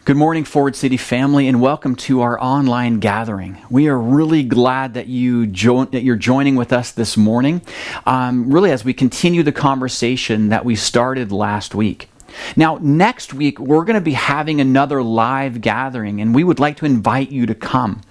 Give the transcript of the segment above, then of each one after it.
Good morning, Forward City family, and welcome to our online gathering. We are really glad that you're joining with us this morning, really as we continue the conversation that we started last week. Now, next week, we're going to be having another live gathering, and we would like to invite you to come.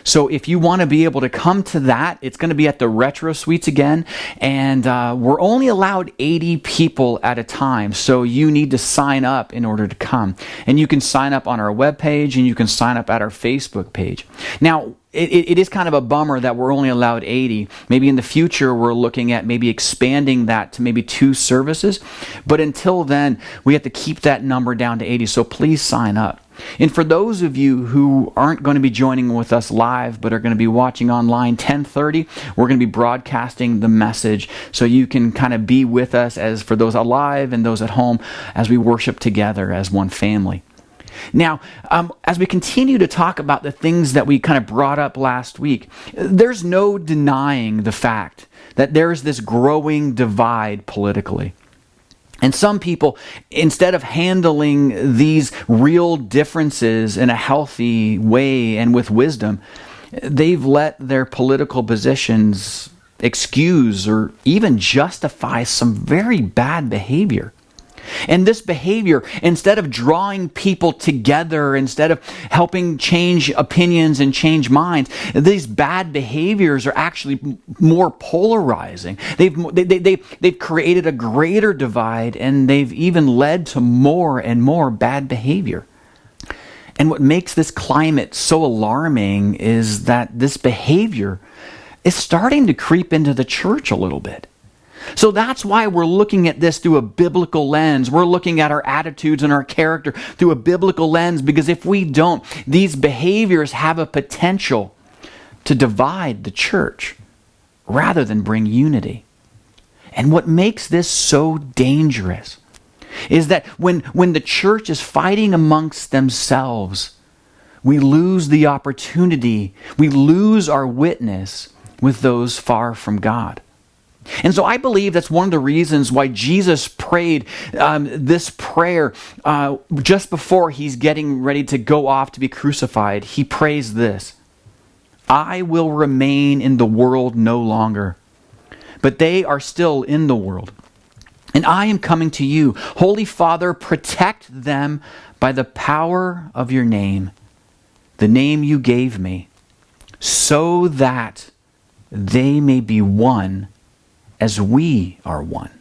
So if you want to be able to come to that, it's going to be at the Retro Suites again, and we're only allowed 80 people at a time, so you need to sign up in order to come. And you can sign up on our webpage, and you can sign up at our Facebook page. Now, it is kind of a bummer that we're only allowed 80. Maybe in the future we're looking at maybe expanding that to maybe 2 services. But until then, we have to keep that number down to 80. So please sign up. And for those of you who aren't going to be joining with us live but are going to be watching online, 10:30, we're going to be broadcasting the message so you can kind of be with us as for those alive and those at home as we worship together as one family. Now, as we continue to talk about the things that we kind of brought up last week, there's no denying the fact that there's this growing divide politically. And some people, instead of handling these real differences in a healthy way and with wisdom, they've let their political positions excuse or even justify some very bad behavior. And this behavior, instead of drawing people together, instead of helping change opinions and change minds, these bad behaviors are actually more polarizing. They've created a greater divide, and they've even led to more and more bad behavior. And what makes this climate so alarming is that this behavior is starting to creep into the church a little bit. So that's why we're looking at this through a biblical lens. We're looking at our attitudes and our character through a biblical lens, because if we don't, these behaviors have a potential to divide the church rather than bring unity. And what makes this so dangerous is that when the church is fighting amongst themselves, we lose the opportunity, we lose our witness with those far from God. And so I believe that's one of the reasons why Jesus prayed this prayer just before he's getting ready to go off to be crucified. He prays this: I will remain in the world no longer, but they are still in the world, and I am coming to you. Holy Father, protect them by the power of your name, the name you gave me, so that they may be one as we are one.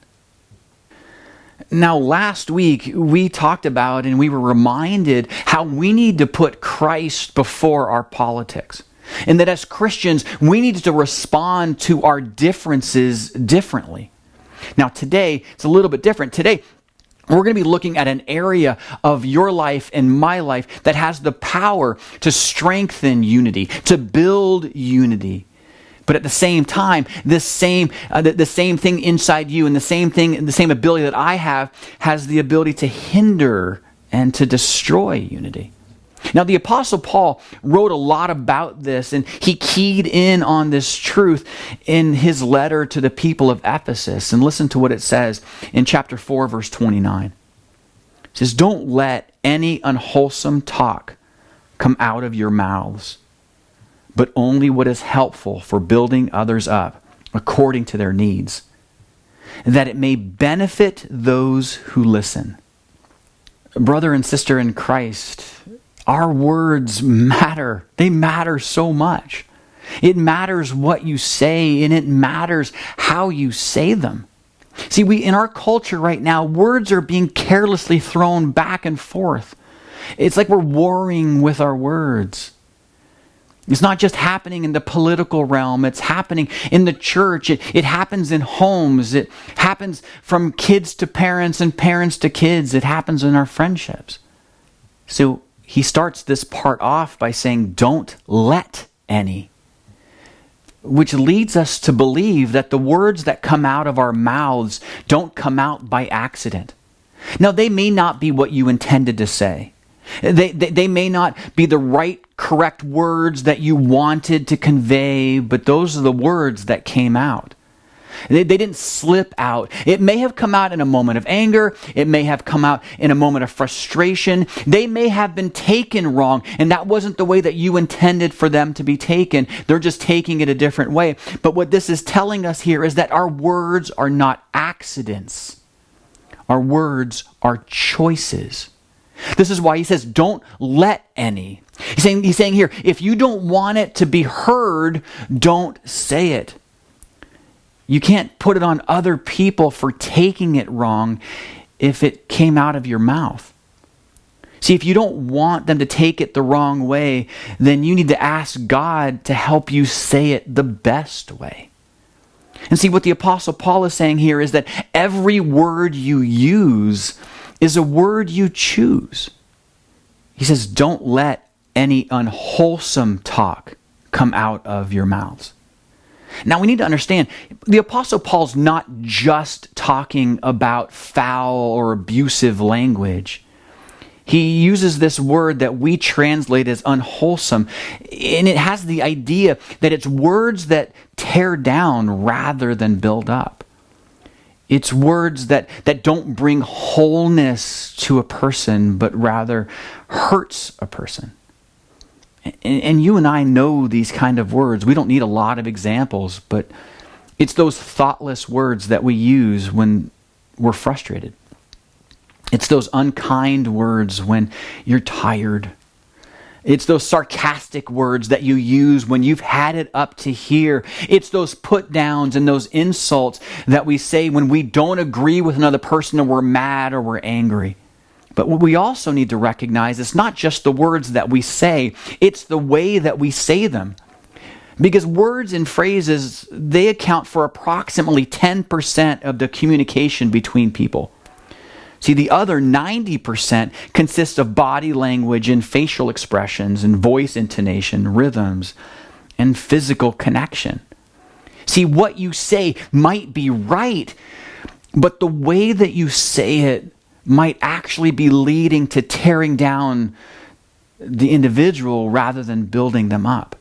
Now, last week we talked about and we were reminded how we need to put Christ before our politics. And that as Christians, we need to respond to our differences differently. Now, today, it's a little bit different. Today, we're going to be looking at an area of your life and my life that has the power to strengthen unity, to build unity. But at the same time, the same thing inside you and the same ability that I have has the ability to hinder and to destroy unity. Now, the Apostle Paul wrote a lot about this, and he keyed in on this truth in his letter to the people of Ephesus. And listen to what it says in chapter 4, verse 29. It says, "Don't let any unwholesome talk come out of your mouths, but only what is helpful for building others up according to their needs, that it may benefit those who listen." Brother and sister in Christ, our words matter. They matter so much. It matters what you say, and it matters how you say them. See, in our culture right now, words are being carelessly thrown back and forth. It's like we're warring with our words. It's not just happening in the political realm. It's happening in the church. It happens in homes. It happens from kids to parents and parents to kids. It happens in our friendships. So he starts this part off by saying, don't let any. Which leads us to believe that the words that come out of our mouths don't come out by accident. Now, they may not be what you intended to say. They may not be the right, correct words that you wanted to convey, but those are the words that came out. They didn't slip out. It may have come out in a moment of anger. It may have come out in a moment of frustration. They may have been taken wrong, and that wasn't the way that you intended for them to be taken. They're just taking it a different way. But what this is telling us here is that our words are not accidents. Our words are choices. This is why he says, don't let any. He's saying here, if you don't want it to be heard, don't say it. You can't put it on other people for taking it wrong if it came out of your mouth. See, if you don't want them to take it the wrong way, then you need to ask God to help you say it the best way. And see, what the Apostle Paul is saying here is that every word you use is a word you choose. He says, don't let any unwholesome talk come out of your mouths. Now we need to understand, the Apostle Paul's not just talking about foul or abusive language. He uses this word that we translate as unwholesome, and it has the idea that it's words that tear down rather than build up. It's words that don't bring wholeness to a person, but rather hurts a person. And you and I know these kind of words. We don't need a lot of examples, but it's those thoughtless words that we use when we're frustrated. It's those unkind words when you're tired. It's those sarcastic words that you use when you've had it up to here. It's those put downs and those insults that we say when we don't agree with another person and we're mad or we're angry. But what we also need to recognize is not just the words that we say, it's the way that we say them. Because words and phrases, they account for approximately 10% of the communication between people. See, the other 90% consists of body language and facial expressions and voice intonation, rhythms, and physical connection. See, what you say might be right, but the way that you say it might actually be leading to tearing down the individual rather than building them up.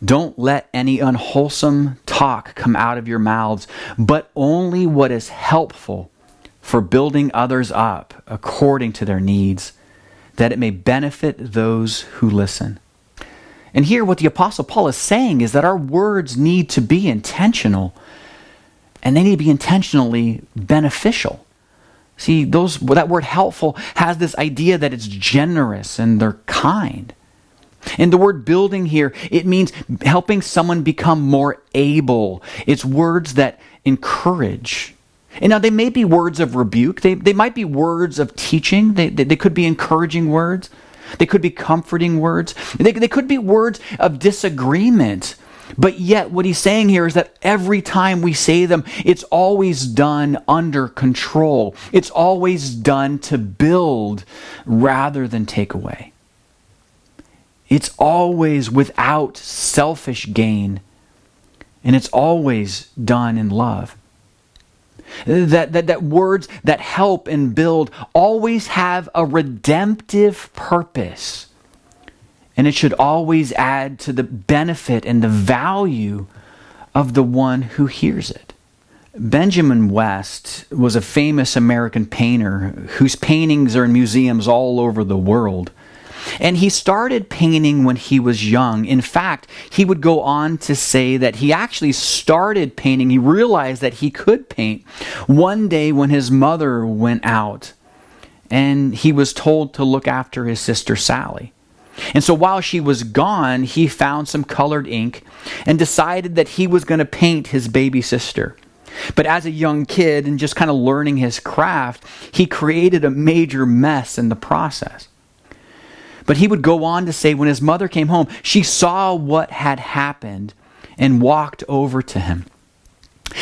Don't let any unwholesome talk come out of your mouths, but only what is helpful for building others up according to their needs, that it may benefit those who listen. And here what the Apostle Paul is saying is that our words need to be intentional, and they need to be intentionally beneficial. See, that word helpful has this idea that it's generous and they're kind. And the word building here, it means helping someone become more able. It's words that encourage. And now they may be words of rebuke. They might be words of teaching. They could be encouraging words. They could be comforting words. They could be words of disagreement. But yet what he's saying here is that every time we say them, it's always done under control. It's always done to build rather than take away. It's always without selfish gain. And it's always done in love. That words that help and build always have a redemptive purpose. And it should always add to the benefit and the value of the one who hears it. Benjamin West was a famous American painter whose paintings are in museums all over the world. And he started painting when he was young. In fact, he would go on to say that he actually started painting. He realized that he could paint one day when his mother went out and he was told to look after his sister Sally. And so while she was gone, he found some colored ink and decided that he was going to paint his baby sister. But as a young kid and just kind of learning his craft, he created a major mess in the process. But he would go on to say when his mother came home, she saw what had happened and walked over to him.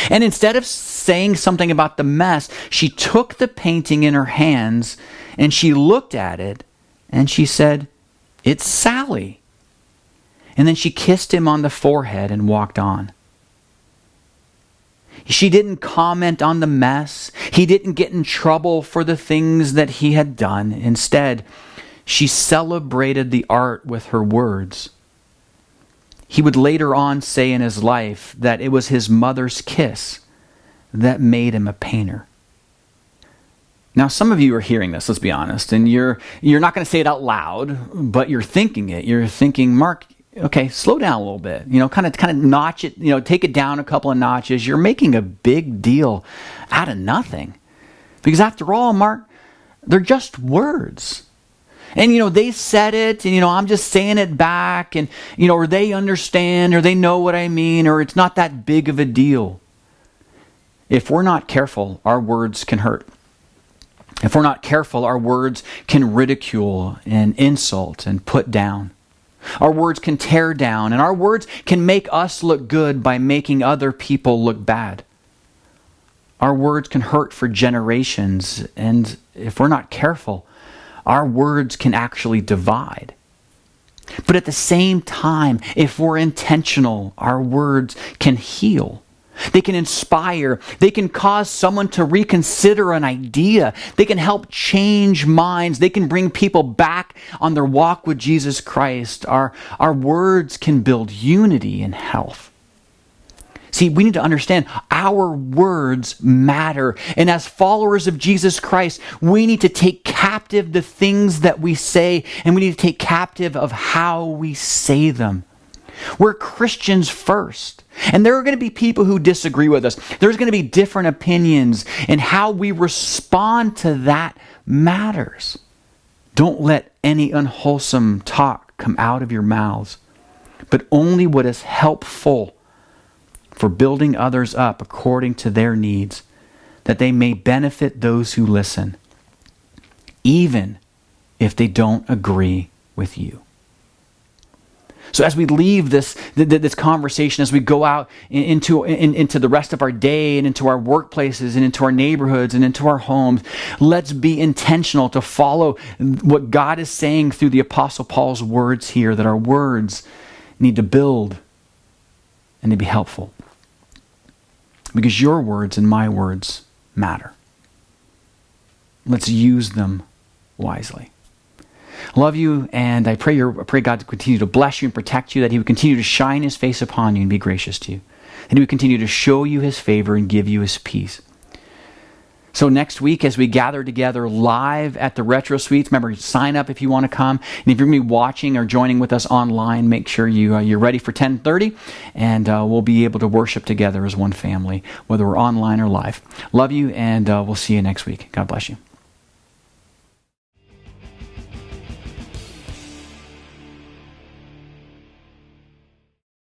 And instead of saying something about the mess, she took the painting in her hands and she looked at it and she said, "It's Sally." And then she kissed him on the forehead and walked on. She didn't comment on the mess. He didn't get in trouble for the things that he had done. Instead, she celebrated the art with her words. He would later on say in his life that it was his mother's kiss that made him a painter. Now, some of you are hearing this, let's be honest, and you're not going to say it out loud, but you're thinking it. You're thinking, Mark, okay, slow down a little bit. Kind of notch it, take it down a couple of notches. You're making a big deal out of nothing. Because after all, Mark, they're just words. And, they said it, and, I'm just saying it back, and, or they understand, or they know what I mean, or it's not that big of a deal. If we're not careful, our words can hurt. If we're not careful, our words can ridicule and insult and put down. Our words can tear down, and our words can make us look good by making other people look bad. Our words can hurt for generations, and if we're not careful, our words can actually divide. But at the same time, if we're intentional, our words can heal. They can inspire. They can cause someone to reconsider an idea. They can help change minds. They can bring people back on their walk with Jesus Christ. Our words can build unity and health. See, we need to understand our words matter. And as followers of Jesus Christ, we need to take captive the things that we say, and we need to take captive of how we say them. We're Christians first. And there are going to be people who disagree with us. There's going to be different opinions, and how we respond to that matters. Don't let any unwholesome talk come out of your mouths, but only what is helpful for building others up according to their needs, that they may benefit those who listen, even if they don't agree with you. So as we leave this conversation, as we go out into the rest of our day and into our workplaces and into our neighborhoods and into our homes, let's be intentional to follow what God is saying through the Apostle Paul's words here, that our words need to build and to be helpful. Because your words and my words matter. Let's use them wisely. Love you, and I pray God to continue to bless you and protect you, that He would continue to shine His face upon you and be gracious to you. And He would continue to show you His favor and give you His peace. So next week, as we gather together live at the Retro Suites, remember, sign up if you want to come. And if you're going to be watching or joining with us online, make sure you're ready for 10:30, and we'll be able to worship together as one family, whether we're online or live. Love you, and we'll see you next week. God bless you.